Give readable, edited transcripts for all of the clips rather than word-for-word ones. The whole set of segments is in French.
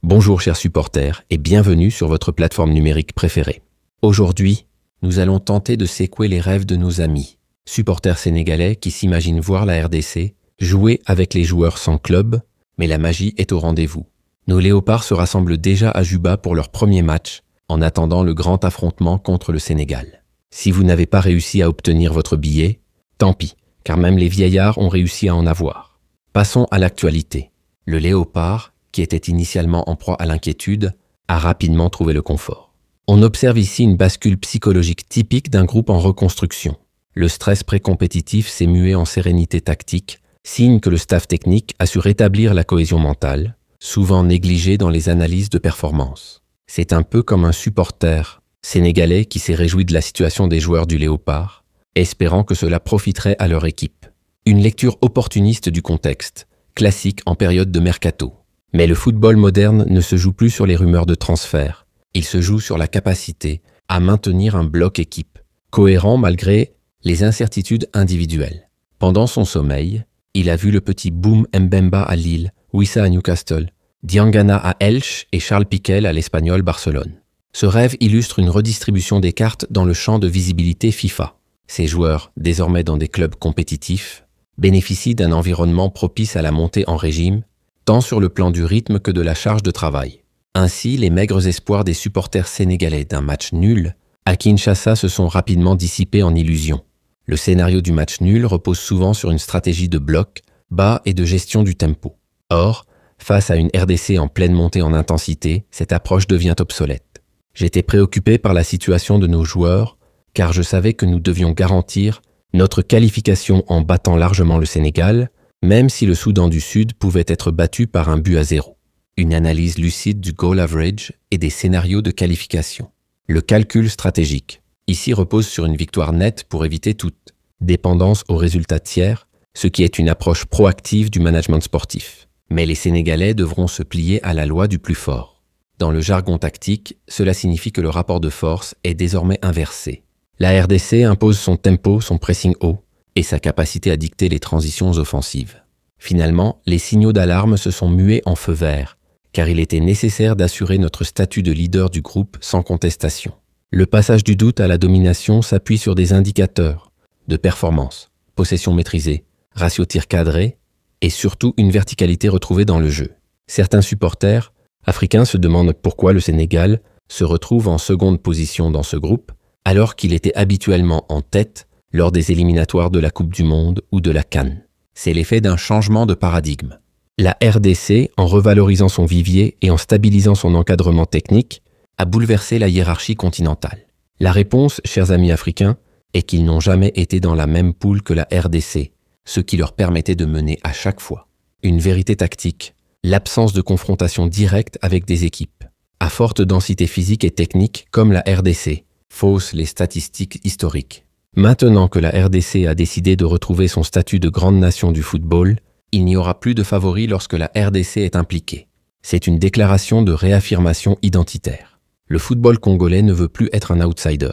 Bonjour chers supporters et bienvenue sur votre plateforme numérique préférée. Aujourd'hui, nous allons tenter de secouer les rêves de nos amis, supporters sénégalais qui s'imaginent voir la RDC jouer avec les joueurs sans club, mais la magie est au rendez-vous. Nos léopards se rassemblent déjà à Juba pour leur premier match, en attendant le grand affrontement contre le Sénégal. Si vous n'avez pas réussi à obtenir votre billet, tant pis, car même les vieillards ont réussi à en avoir. Passons à l'actualité. Le léopard, qui était initialement en proie à l'inquiétude, a rapidement trouvé le confort. On observe ici une bascule psychologique typique d'un groupe en reconstruction. Le stress pré-compétitif s'est mué en sérénité tactique, signe que le staff technique a su rétablir la cohésion mentale, souvent négligée dans les analyses de performance. C'est un peu comme un supporter sénégalais qui s'est réjoui de la situation des joueurs du Léopard, espérant que cela profiterait à leur équipe. Une lecture opportuniste du contexte, classique en période de mercato. Mais le football moderne ne se joue plus sur les rumeurs de transfert. Il se joue sur la capacité à maintenir un bloc équipe, cohérent malgré les incertitudes individuelles. Pendant son sommeil, il a vu le petit Boum Mbemba à Lille, Wissa à Newcastle, Diangana à Elche et Charles Piqué à l'Espagnol Barcelone. Ce rêve illustre une redistribution des cartes dans le champ de visibilité FIFA. Ces joueurs, désormais dans des clubs compétitifs, bénéficient d'un environnement propice à la montée en régime, tant sur le plan du rythme que de la charge de travail. Ainsi, les maigres espoirs des supporters sénégalais d'un match nul à Kinshasa se sont rapidement dissipés en illusions. Le scénario du match nul repose souvent sur une stratégie de bloc bas et de gestion du tempo. Or, face à une RDC en pleine montée en intensité, cette approche devient obsolète. J'étais préoccupé par la situation de nos joueurs, car je savais que nous devions garantir notre qualification en battant largement le Sénégal, même si le Soudan du Sud pouvait être battu par 1-0. Une analyse lucide du goal average et des scénarios de qualification. Le calcul stratégique, ici repose sur une victoire nette pour éviter toute dépendance aux résultats tiers, ce qui est une approche proactive du management sportif. Mais les Sénégalais devront se plier à la loi du plus fort. Dans le jargon tactique, cela signifie que le rapport de force est désormais inversé. La RDC impose son tempo, son pressing haut, et sa capacité à dicter les transitions offensives. Finalement, les signaux d'alarme se sont mués en feu vert, car il était nécessaire d'assurer notre statut de leader du groupe sans contestation. Le passage du doute à la domination s'appuie sur des indicateurs de performance, possession maîtrisée, ratio tir cadré, et surtout une verticalité retrouvée dans le jeu. Certains supporters africains se demandent pourquoi le Sénégal se retrouve en seconde position dans ce groupe, alors qu'il était habituellement en tête lors des éliminatoires de la Coupe du Monde ou de la CAN. C'est l'effet d'un changement de paradigme. La RDC, en revalorisant son vivier et en stabilisant son encadrement technique, a bouleversé la hiérarchie continentale. La réponse, chers amis africains, est qu'ils n'ont jamais été dans la même poule que la RDC, ce qui leur permettait de mener à chaque fois. Une vérité tactique, l'absence de confrontation directe avec des équipes, à forte densité physique et technique comme la RDC, faussent les statistiques historiques. Maintenant que la RDC a décidé de retrouver son statut de grande nation du football, il n'y aura plus de favoris lorsque la RDC est impliquée. C'est une déclaration de réaffirmation identitaire. Le football congolais ne veut plus être un outsider,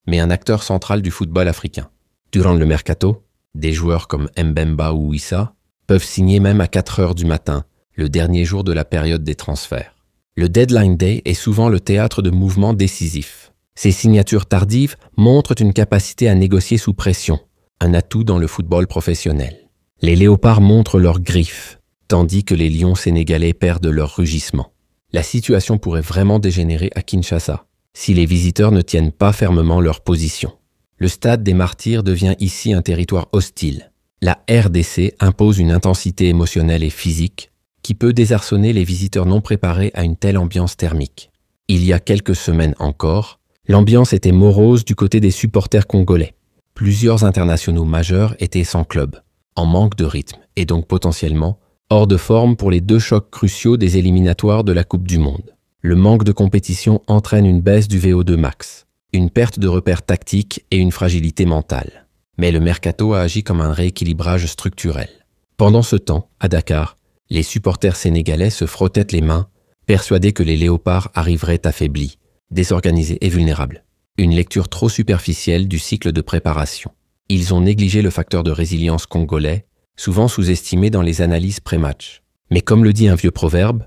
mais un acteur central du football africain. Durant le mercato, des joueurs comme Mbemba ou Wissa peuvent signer même à 4 heures du matin, le dernier jour de la période des transferts. Le deadline day est souvent le théâtre de mouvements décisifs. Ces signatures tardives montrent une capacité à négocier sous pression, un atout dans le football professionnel. Les léopards montrent leurs griffes, tandis que les lions sénégalais perdent leur rugissement. La situation pourrait vraiment dégénérer à Kinshasa, si les visiteurs ne tiennent pas fermement leur position. Le stade des Martyrs devient ici un territoire hostile. La RDC impose une intensité émotionnelle et physique qui peut désarçonner les visiteurs non préparés à une telle ambiance thermique. Il y a quelques semaines encore, l'ambiance était morose du côté des supporters congolais. Plusieurs internationaux majeurs étaient sans club, en manque de rythme et donc potentiellement hors de forme pour les 2 chocs cruciaux des éliminatoires de la Coupe du Monde. Le manque de compétition entraîne une baisse du VO2 max, une perte de repères tactiques et une fragilité mentale. Mais le mercato a agi comme un rééquilibrage structurel. Pendant ce temps, à Dakar, les supporters sénégalais se frottaient les mains, persuadés que les léopards arriveraient affaiblis, désorganisés et vulnérables. Une lecture trop superficielle du cycle de préparation. Ils ont négligé le facteur de résilience congolais, souvent sous-estimé dans les analyses pré-match. Mais comme le dit un vieux proverbe,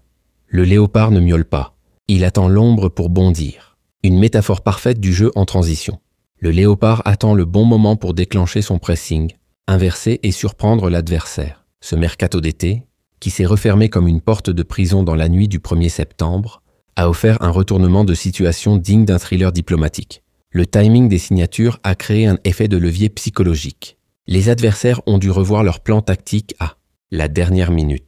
Le léopard ne miaule pas. Il attend l'ombre pour bondir. Une métaphore parfaite du jeu en transition. Le léopard attend le bon moment pour déclencher son pressing, inverser et surprendre l'adversaire. Ce mercato d'été, qui s'est refermé comme une porte de prison dans la nuit du 1er septembre, a offert un retournement de situation digne d'un thriller diplomatique. Le timing des signatures a créé un effet de levier psychologique. Les adversaires ont dû revoir leur plan tactique à la dernière minute.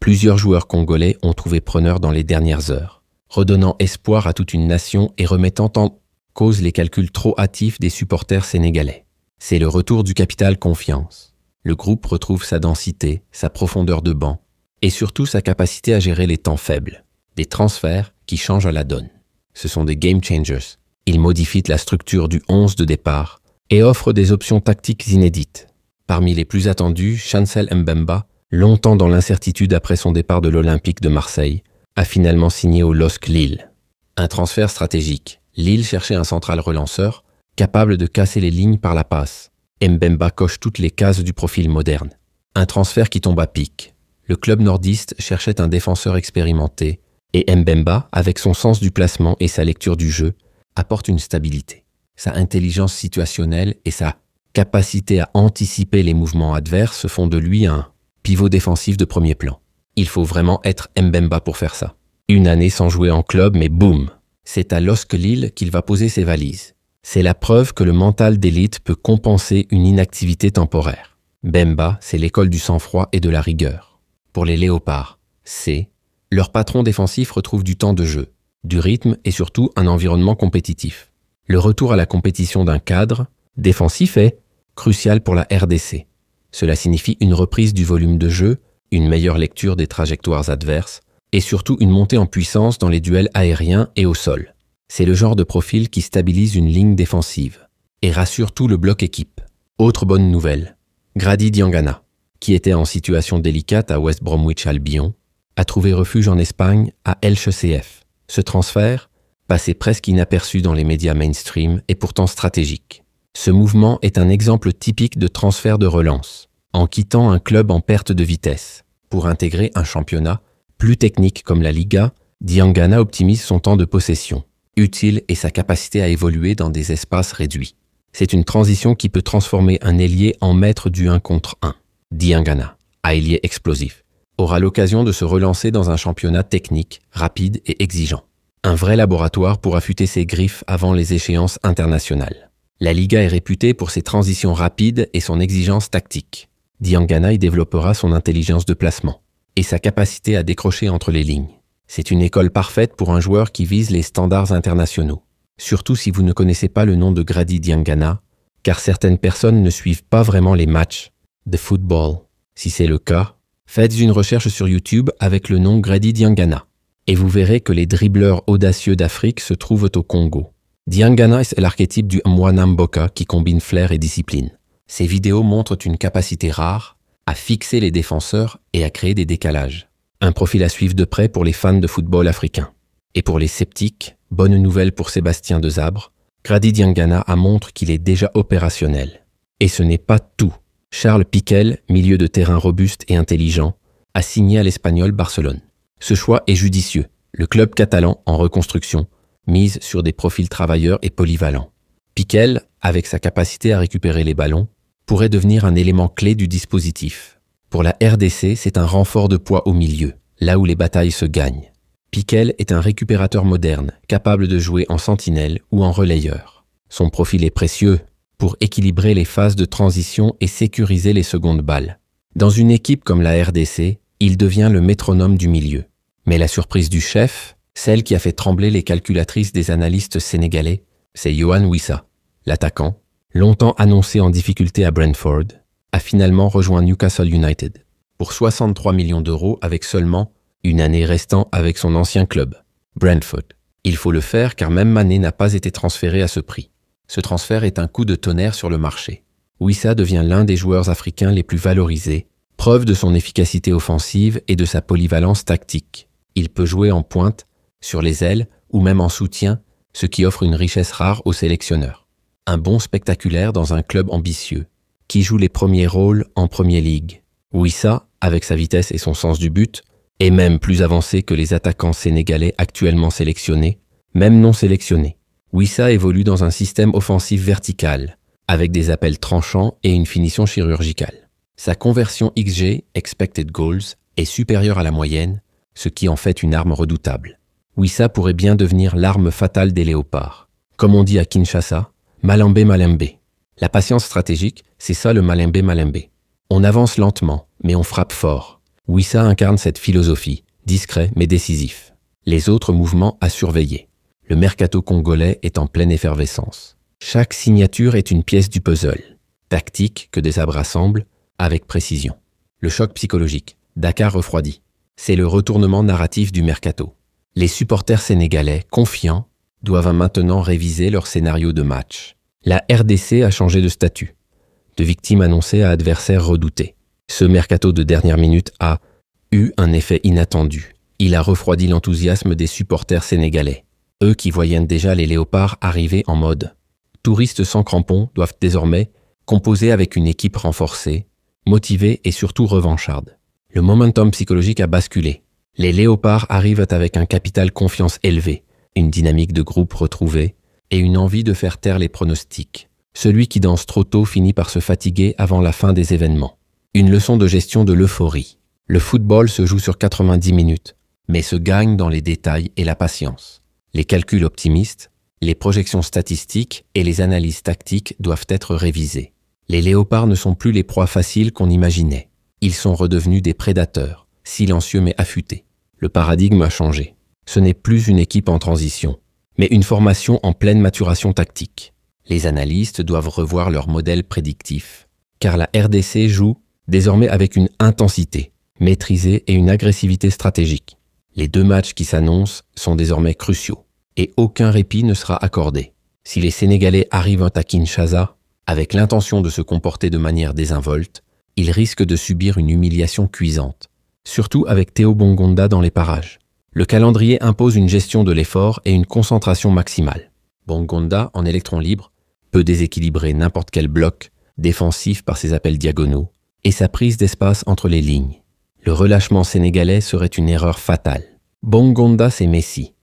Plusieurs joueurs congolais ont trouvé preneur dans les dernières heures, redonnant espoir à toute une nation et remettant en cause les calculs trop hâtifs des supporters sénégalais. C'est le retour du capital confiance. Le groupe retrouve sa densité, sa profondeur de banc et surtout sa capacité à gérer les temps faibles. Des transferts qui changent la donne. Ce sont des game changers. Ils modifient la structure du 11 de départ et offrent des options tactiques inédites. Parmi les plus attendus, Chancel Mbemba, longtemps dans l'incertitude après son départ de l'Olympique de Marseille, a finalement signé au LOSC Lille. Un transfert stratégique. Lille cherchait un central relanceur, capable de casser les lignes par la passe. Mbemba coche toutes les cases du profil moderne. Un transfert qui tombe à pic. Le club nordiste cherchait un défenseur expérimenté, et Mbemba, avec son sens du placement et sa lecture du jeu, apporte une stabilité. Sa intelligence situationnelle et sa capacité à anticiper les mouvements adverses font de lui un pivot défensif de premier plan. Il faut vraiment être Mbemba pour faire ça. Une année sans jouer en club, mais boum! C'est à LOSC Lille qu'il va poser ses valises. C'est la preuve que le mental d'élite peut compenser une inactivité temporaire. Mbemba, c'est l'école du sang-froid et de la rigueur. Pour les léopards, leur patron défensif retrouve du temps de jeu, du rythme et surtout un environnement compétitif. Le retour à la compétition d'un cadre défensif est crucial pour la RDC. Cela signifie une reprise du volume de jeu, une meilleure lecture des trajectoires adverses et surtout une montée en puissance dans les duels aériens et au sol. C'est le genre de profil qui stabilise une ligne défensive et rassure tout le bloc équipe. Autre bonne nouvelle, Grady Diangana, qui était en situation délicate à West Bromwich Albion, a trouvé refuge en Espagne à Elche CF. Ce transfert, passé presque inaperçu dans les médias mainstream, est pourtant stratégique. Ce mouvement est un exemple typique de transfert de relance, en quittant un club en perte de vitesse. Pour intégrer un championnat plus technique comme la Liga, Diangana optimise son temps de possession, utile et sa capacité à évoluer dans des espaces réduits. C'est une transition qui peut transformer un ailier en maître du 1 contre 1. Diangana, ailier explosif, aura l'occasion de se relancer dans un championnat technique, rapide et exigeant. Un vrai laboratoire pour affûter ses griffes avant les échéances internationales. La Liga est réputée pour ses transitions rapides et son exigence tactique. Diangana y développera son intelligence de placement et sa capacité à décrocher entre les lignes. C'est une école parfaite pour un joueur qui vise les standards internationaux. Surtout si vous ne connaissez pas le nom de Grady Diangana, car certaines personnes ne suivent pas vraiment les matchs de football. Si c'est le cas, faites une recherche sur YouTube avec le nom Grady Diangana et vous verrez que les dribbleurs audacieux d'Afrique se trouvent au Congo. Diangana est l'archétype du Mwana Mboka qui combine flair et discipline. Ces vidéos montrent une capacité rare à fixer les défenseurs et à créer des décalages. Un profil à suivre de près pour les fans de football africain. Et pour les sceptiques, bonne nouvelle pour Sébastien Desabre, Grady Diangana montre qu'il est déjà opérationnel. Et ce n'est pas tout. Charles Piquel, milieu de terrain robuste et intelligent, a signé à l'Espagnol Barcelone. Ce choix est judicieux. Le club catalan, en reconstruction, mise sur des profils travailleurs et polyvalents. Piquel, avec sa capacité à récupérer les ballons, pourrait devenir un élément clé du dispositif. Pour la RDC, c'est un renfort de poids au milieu, là où les batailles se gagnent. Piquel est un récupérateur moderne, capable de jouer en sentinelle ou en relayeur. Son profil est précieux pour équilibrer les phases de transition et sécuriser les secondes balles. Dans une équipe comme la RDC, il devient le métronome du milieu. Mais la surprise du chef, celle qui a fait trembler les calculatrices des analystes sénégalais, c'est Yohan Wissa. L'attaquant, longtemps annoncé en difficulté à Brentford, a finalement rejoint Newcastle United pour 63 millions d'euros avec seulement une année restant avec son ancien club, Brentford. Il faut le faire car même Mané n'a pas été transféré à ce prix. Ce transfert est un coup de tonnerre sur le marché. Wissa devient l'un des joueurs africains les plus valorisés, preuve de son efficacité offensive et de sa polyvalence tactique. Il peut jouer en pointe, sur les ailes ou même en soutien, ce qui offre une richesse rare aux sélectionneurs. Un bon spectaculaire dans un club ambitieux, qui joue les premiers rôles en Premier League. Wissa, avec sa vitesse et son sens du but, et même plus avancé que les attaquants sénégalais actuellement sélectionnés, même non sélectionnés. Wissa évolue dans un système offensif vertical, avec des appels tranchants et une finition chirurgicale. Sa conversion XG, Expected Goals, est supérieure à la moyenne, ce qui en fait une arme redoutable. Wissa pourrait bien devenir l'arme fatale des léopards. Comme on dit à Kinshasa, Malembe Malembe. La patience stratégique, c'est ça le Malembe Malembe. On avance lentement, mais on frappe fort. Wissa incarne cette philosophie, discret mais décisif. Les autres mouvements à surveiller. Le mercato congolais est en pleine effervescence. Chaque signature est une pièce du puzzle, tactique que des sabres rassemblent avec précision. Le choc psychologique, Dakar refroidi. C'est le retournement narratif du mercato. Les supporters sénégalais, confiants, doivent maintenant réviser leur scénario de match. La RDC a changé de statut, de victime annoncée à adversaire redouté. Ce mercato de dernière minute a eu un effet inattendu. Il a refroidi l'enthousiasme des supporters sénégalais. Eux qui voyaient déjà les léopards arriver en mode touristes sans crampons doivent désormais composer avec une équipe renforcée, motivée et surtout revancharde. Le momentum psychologique a basculé. Les léopards arrivent avec un capital confiance élevé, une dynamique de groupe retrouvée et une envie de faire taire les pronostics. Celui qui danse trop tôt finit par se fatiguer avant la fin des événements. Une leçon de gestion de l'euphorie. Le football se joue sur 90 minutes, mais se gagne dans les détails et la patience. Les calculs optimistes, les projections statistiques et les analyses tactiques doivent être révisées. Les léopards ne sont plus les proies faciles qu'on imaginait. Ils sont redevenus des prédateurs, silencieux mais affûtés. Le paradigme a changé. Ce n'est plus une équipe en transition, mais une formation en pleine maturation tactique. Les analystes doivent revoir leur modèle prédictif, car la RDC joue désormais avec une intensité maîtrisée et une agressivité stratégique. Les 2 matchs qui s'annoncent sont désormais cruciaux, et aucun répit ne sera accordé. Si les Sénégalais arrivent à Kinshasa avec l'intention de se comporter de manière désinvolte, ils risquent de subir une humiliation cuisante, surtout avec Théo Bongonda dans les parages. Le calendrier impose une gestion de l'effort et une concentration maximale. Bongonda, en électron libre, peut déséquilibrer n'importe quel bloc défensif par ses appels diagonaux et sa prise d'espace entre les lignes. Le relâchement sénégalais serait une erreur fatale. Bongonda, c'est Messi.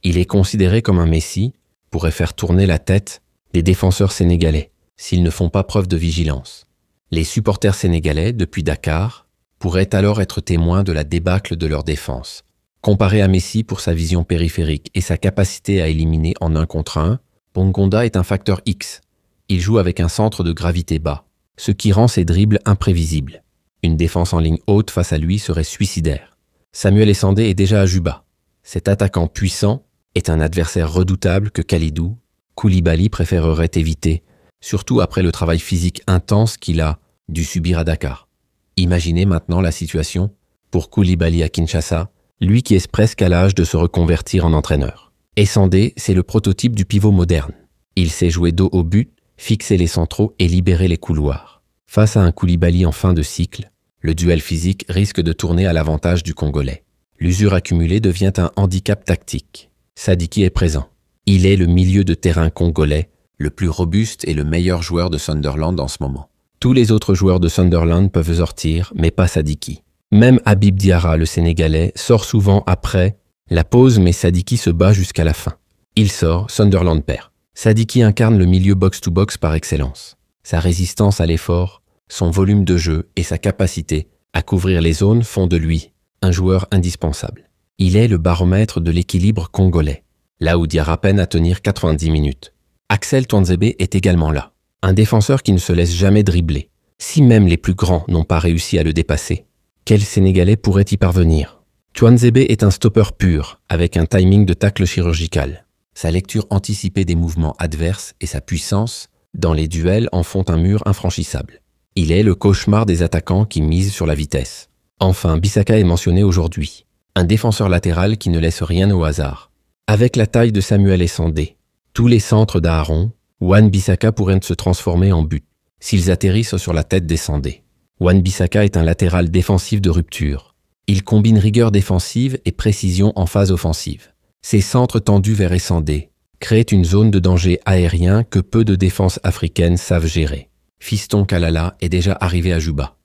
Il est considéré comme un Messi, pourrait faire tourner la tête des défenseurs sénégalais s'ils ne font pas preuve de vigilance. Les supporters sénégalais, depuis Dakar, pourraient alors être témoins de la débâcle de leur défense. Comparé à Messi pour sa vision périphérique et sa capacité à éliminer en 1 contre 1, Bongonda est un facteur X. Il joue avec un centre de gravité bas, ce qui rend ses dribbles imprévisibles. Une défense en ligne haute face à lui serait suicidaire. Samuel Essandé est déjà à Juba. Cet attaquant puissant est un adversaire redoutable que Kalidou, Koulibaly préférerait éviter, surtout après le travail physique intense qu'il a dû subir à Dakar. Imaginez maintenant la situation pour Koulibaly à Kinshasa, lui qui est presque à l'âge de se reconvertir en entraîneur. Essandé, c'est le prototype du pivot moderne. Il sait jouer dos au but, fixer les centraux et libérer les couloirs. Face à un Koulibaly en fin de cycle, le duel physique risque de tourner à l'avantage du Congolais. L'usure accumulée devient un handicap tactique. Sadiki est présent. Il est le milieu de terrain congolais, le plus robuste et le meilleur joueur de Sunderland en ce moment. Tous les autres joueurs de Sunderland peuvent sortir, mais pas Sadiki. Même Habib Diarra, le Sénégalais, sort souvent après la pause, mais Sadiki se bat jusqu'à la fin. Il sort, Sunderland perd. Sadiki incarne le milieu box-to-box par excellence. Sa résistance à l'effort, son volume de jeu et sa capacité à couvrir les zones font de lui un joueur indispensable. Il est le baromètre de l'équilibre congolais, là où Diarra peine à tenir 90 minutes. Axel Tuanzebe est également là, un défenseur qui ne se laisse jamais dribbler, si même les plus grands n'ont pas réussi à le dépasser. Quel Sénégalais pourrait y parvenir? Tuanzebe est un stopper pur, avec un timing de tacle chirurgical. Sa lecture anticipée des mouvements adverses et sa puissance dans les duels en font un mur infranchissable. Il est le cauchemar des attaquants qui misent sur la vitesse. Enfin, Bissaka est mentionné aujourd'hui. Un défenseur latéral qui ne laisse rien au hasard. Avec la taille de Samuel Essandé, tous les centres d'Aaron, Wan-Bissaka pourraient se transformer en but, s'ils atterrissent sur la tête d'Essandé. Wan-Bissaka est un latéral défensif de rupture. Il combine rigueur défensive et précision en phase offensive. Ses centres tendus vers Essandé créent une zone de danger aérien que peu de défenses africaines savent gérer. Fiston Kalala est déjà arrivé à Juba.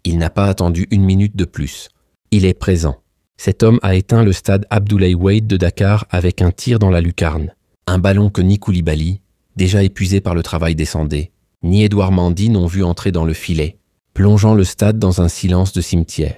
Il n'a pas attendu 1 minute de plus. Il est présent. Cet homme a éteint le stade Abdoulaye Wade de Dakar avec un tir dans la lucarne. Un ballon que ni Koulibaly, déjà épuisé par le travail des Sandés, ni Edouard Mendy n'ont vu entrer dans le filet, plongeant le stade dans un silence de cimetière.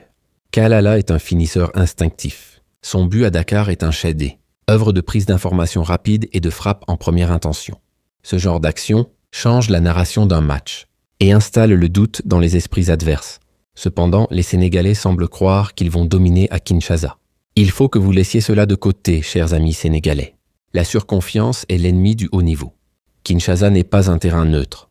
Kalala est un finisseur instinctif. Son but à Dakar est un shadé, œuvre de prise d'information rapide et de frappe en première intention. Ce genre d'action change la narration d'un match et installe le doute dans les esprits adverses. Cependant, les Sénégalais semblent croire qu'ils vont dominer à Kinshasa. Il faut que vous laissiez cela de côté, chers amis sénégalais. La surconfiance est l'ennemi du haut niveau. Kinshasa n'est pas un terrain neutre.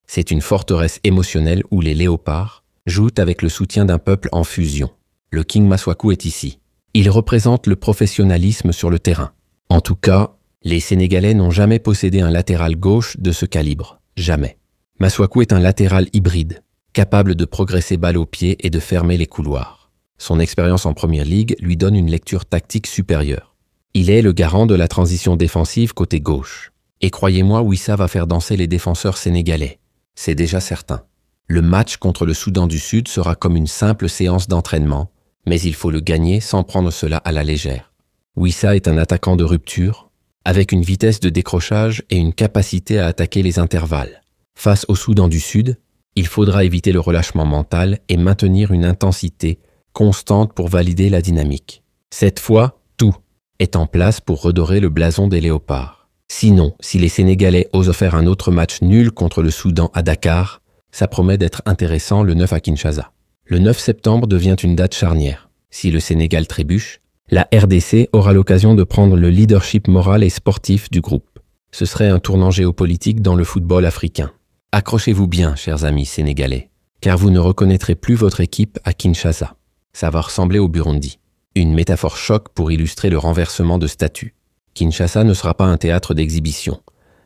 C'est une forteresse émotionnelle où les léopards jouent avec le soutien d'un peuple en fusion. Le King Massakou est ici. Il représente le professionnalisme sur le terrain. En tout cas, les Sénégalais n'ont jamais possédé un latéral gauche de ce calibre. Jamais. Massakou est un latéral hybride, capable de progresser balle au pied et de fermer les couloirs. Son expérience en Première Ligue lui donne une lecture tactique supérieure. Il est le garant de la transition défensive côté gauche. Et croyez-moi, Wissa va faire danser les défenseurs sénégalais. C'est déjà certain. Le match contre le Soudan du Sud sera comme une simple séance d'entraînement, mais il faut le gagner sans prendre cela à la légère. Wissa est un attaquant de rupture, avec une vitesse de décrochage et une capacité à attaquer les intervalles. Face au Soudan du Sud, il faudra éviter le relâchement mental et maintenir une intensité constante pour valider la dynamique. Cette fois, tout est en place pour redorer le blason des léopards. Sinon, si les Sénégalais osent faire un autre match nul contre le Soudan à Dakar, ça promet d'être intéressant le 9 à Kinshasa. Le 9 septembre devient une date charnière. Si le Sénégal trébuche, la RDC aura l'occasion de prendre le leadership moral et sportif du groupe. Ce serait un tournant géopolitique dans le football africain. Accrochez-vous bien, chers amis sénégalais, car vous ne reconnaîtrez plus votre équipe à Kinshasa. Ça va ressembler au Burundi. Une métaphore choc pour illustrer le renversement de statut. Kinshasa ne sera pas un théâtre d'exhibition,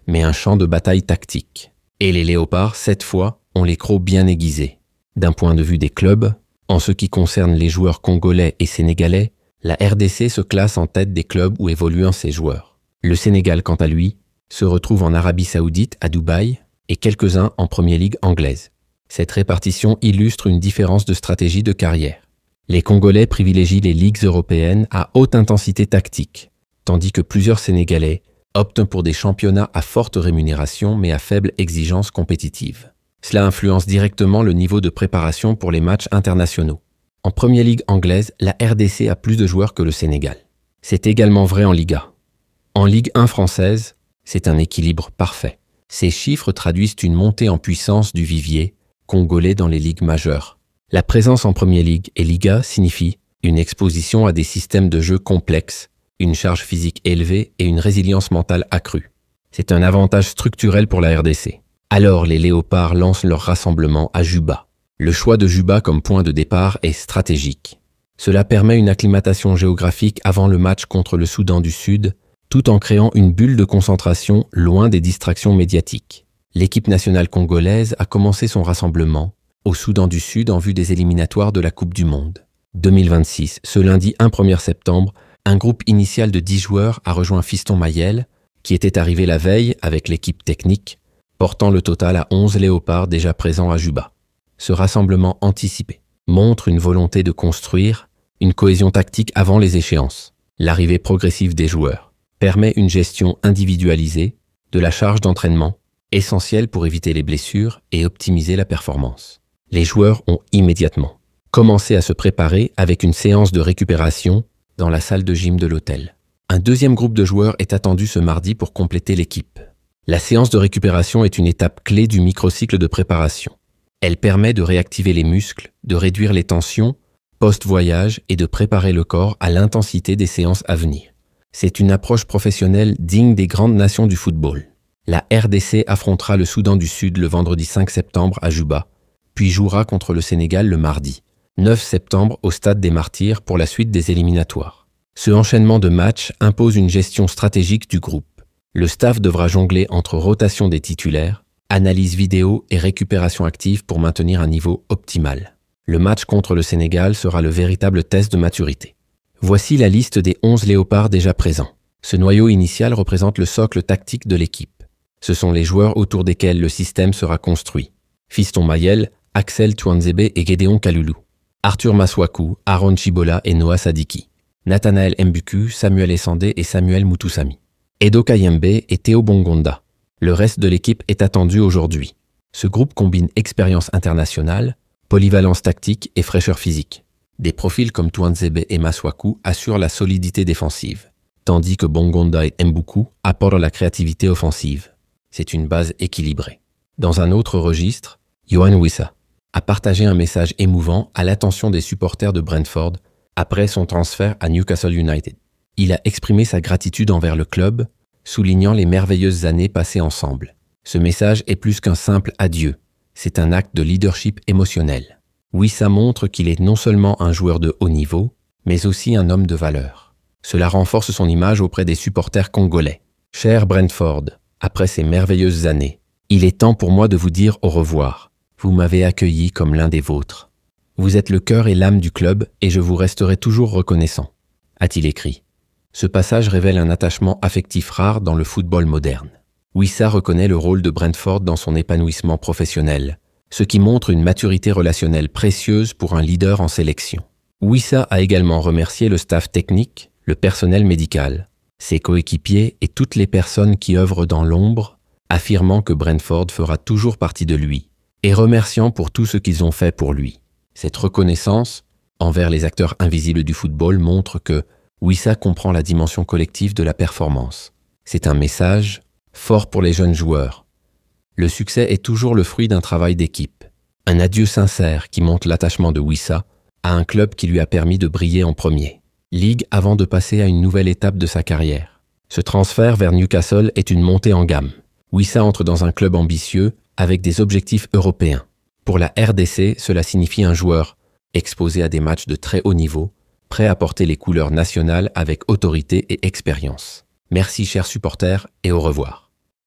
mais un champ de bataille tactique. Et les léopards, cette fois, ont les crocs bien aiguisés. D'un point de vue des clubs, en ce qui concerne les joueurs congolais et sénégalais, la RDC se classe en tête des clubs où évoluent ses joueurs. Le Sénégal, quant à lui, se retrouve en Arabie Saoudite, à Dubaï, et quelques-uns en Première Ligue anglaise. Cette répartition illustre une différence de stratégie de carrière. Les Congolais privilégient les ligues européennes à haute intensité tactique, tandis que plusieurs Sénégalais optent pour des championnats à forte rémunération mais à faible exigence compétitive. Cela influence directement le niveau de préparation pour les matchs internationaux. En Première Ligue anglaise, la RDC a plus de joueurs que le Sénégal. C'est également vrai en Liga. En Ligue 1 française, c'est un équilibre parfait. Ces chiffres traduisent une montée en puissance du vivier congolais dans les ligues majeures. La présence en Première Ligue et Liga signifie une exposition à des systèmes de jeu complexes, une charge physique élevée et une résilience mentale accrue. C'est un avantage structurel pour la RDC. Alors les léopards lancent leur rassemblement à Juba. Le choix de Juba comme point de départ est stratégique. Cela permet une acclimatation géographique avant le match contre le Soudan du Sud, tout en créant une bulle de concentration loin des distractions médiatiques. L'équipe nationale congolaise a commencé son rassemblement au Soudan du Sud en vue des éliminatoires de la Coupe du Monde. 2026, ce lundi 1er septembre, un groupe initial de 10 joueurs a rejoint Fiston Mayel, qui était arrivé la veille avec l'équipe technique, portant le total à 11 léopards déjà présents à Juba. Ce rassemblement anticipé montre une volonté de construire une cohésion tactique avant les échéances. L'arrivée progressive des joueurs permet une gestion individualisée de la charge d'entraînement, essentielle pour éviter les blessures et optimiser la performance. Les joueurs ont immédiatement commencé à se préparer avec une séance de récupération dans la salle de gym de l'hôtel. Un deuxième groupe de joueurs est attendu ce mardi pour compléter l'équipe. La séance de récupération est une étape clé du microcycle de préparation. Elle permet de réactiver les muscles, de réduire les tensions post-voyage et de préparer le corps à l'intensité des séances à venir. C'est une approche professionnelle digne des grandes nations du football. La RDC affrontera le Soudan du Sud le vendredi 5 septembre à Juba, puis jouera contre le Sénégal le mardi 9 septembre au Stade des Martyrs pour la suite des éliminatoires. Ce enchaînement de matchs impose une gestion stratégique du groupe. Le staff devra jongler entre rotation des titulaires, analyse vidéo et récupération active pour maintenir un niveau optimal. Le match contre le Sénégal sera le véritable test de maturité. Voici la liste des 11 léopards déjà présents. Ce noyau initial représente le socle tactique de l'équipe. Ce sont les joueurs autour desquels le système sera construit. Fiston Mayel, Axel Tuanzebe et Gédéon Kalulu. Arthur Massakou, Aaron Chibola et Noah Sadiki. Nathanaël Mbuku, Samuel Essandé et Samuel Mutusami. Edo Kayembe et Théo Bongonda. Le reste de l'équipe est attendu aujourd'hui. Ce groupe combine expérience internationale, polyvalence tactique et fraîcheur physique. Des profils comme Tuanzebe et Masuaku assurent la solidité défensive, tandis que Bongonda et Mbuku apportent la créativité offensive. C'est une base équilibrée. Dans un autre registre, Yohan Wissa a partagé un message émouvant à l'attention des supporters de Brentford après son transfert à Newcastle United. Il a exprimé sa gratitude envers le club, soulignant les merveilleuses années passées ensemble. Ce message est plus qu'un simple adieu, c'est un acte de leadership émotionnel. Wissa montre qu'il est non seulement un joueur de haut niveau, mais aussi un homme de valeur. Cela renforce son image auprès des supporters congolais. Cher Brentford, après ces merveilleuses années, il est temps pour moi de vous dire au revoir. Vous m'avez accueilli comme l'un des vôtres. Vous êtes le cœur et l'âme du club et je vous resterai toujours reconnaissant, a-t-il écrit. Ce passage révèle un attachement affectif rare dans le football moderne. Wissa reconnaît le rôle de Brentford dans son épanouissement professionnel, ce qui montre une maturité relationnelle précieuse pour un leader en sélection. Wissa a également remercié le staff technique, le personnel médical, ses coéquipiers et toutes les personnes qui œuvrent dans l'ombre, affirmant que Brentford fera toujours partie de lui, et remerciant pour tout ce qu'ils ont fait pour lui. Cette reconnaissance envers les acteurs invisibles du football montre que Wissa comprend la dimension collective de la performance. C'est un message fort pour les jeunes joueurs. Le succès est toujours le fruit d'un travail d'équipe. Un adieu sincère qui montre l'attachement de Wissa à un club qui lui a permis de briller en premier ligue avant de passer à une nouvelle étape de sa carrière. Ce transfert vers Newcastle est une montée en gamme. Wissa entre dans un club ambitieux avec des objectifs européens. Pour la RDC, cela signifie un joueur exposé à des matchs de très haut niveau, prêt à porter les couleurs nationales avec autorité et expérience. Merci chers supporters et au revoir.